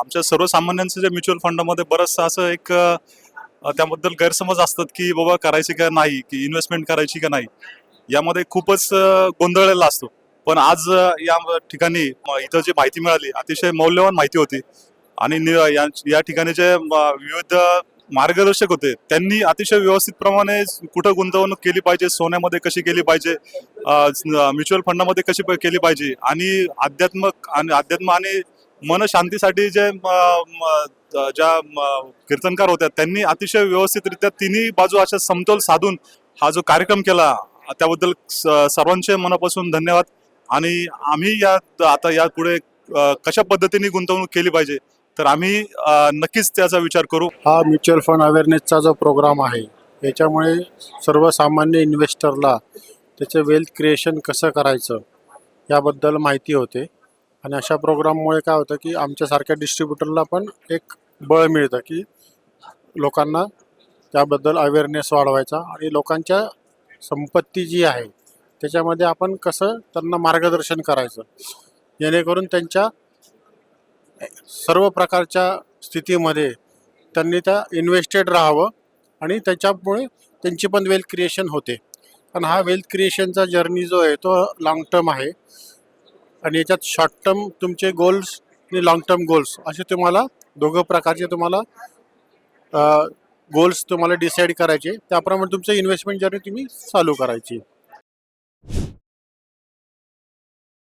आमच्या सर्वसामान्यांचं जे म्युच्युअल फंडामध्ये बरंचसं असं एक त्याबद्दल गैरसमज असतात की बाबा करायची का नाही, की इन्व्हेस्टमेंट करायची का नाही, यामध्ये खूपच गोंधळलेला असतो. पण आज या ठिकाणी इथं जी माहिती मिळाली अतिशय मौल्यवान माहिती होती आणि या ठिकाणी जे विविध मार्गदर्शक होते त्यांनी अतिशय व्यवस्थित प्रमाणे कुठं गुंतवणूक केली पाहिजे, सोन्यामध्ये कशी केली पाहिजे, म्युच्युअल फंडामध्ये कशी केली पाहिजे आणि अध्यात्म आणि मन शांतीसाठी जे ज्या कीर्तनकार होत्या त्यांनी अतिशय व्यवस्थितरित्या तिन्ही बाजू अशा समतोल साधून हा जो कार्यक्रम केला त्याबद्दल सर्वांचे मनापासून धन्यवाद. आणि आम्ही आता यापुढे कशा पद्धतीने गुंतवणूक केली पाहिजे तर आम्ही नक्कीच त्याचा विचार करू. हा म्युच्युअल फंड अवेअरनेसचा जो प्रोग्राम आहे याच्यामुळे सर्वसामान्य इन्व्हेस्टरला त्याचं वेल्थ क्रिएशन कसं करायचं याबद्दल माहिती होते. आणि अशा प्रोग्राममुळे काय होतं की आमच्यासारख्या डिस्ट्रीब्युटरला पण एक बळ मिळतं की लोकांना त्याबद्दल अवेअरनेस वाढवायचा आणि लोकांच्या संपत्ती जी आहे त्याच्यामध्ये आपण कसं त्यांना मार्गदर्शन करायचं जेणेकरून त्यांच्या सर्व प्रकारच्या स्थितीमध्ये त्यांनी त्या इन्व्हेस्टेड राहावं आणि त्याच्यामुळे त्यांची पण वेल्थ क्रिएशन होते. पण हा वेल्थ क्रिएशनचा जर्नी जो आहे तो लाँग टर्म आहे आणि याच्यात शॉर्ट टर्म तुमचे गोल्स आणि लाँग टर्म गोल्स असे तुम्हाला दोघं प्रकारचे तुम्हाला गोल्स तुम्हाला डिसाईड करायचे, त्याप्रमाणे तुमचं इन्व्हेस्टमेंट जर्नी तुम्ही चालू करायची.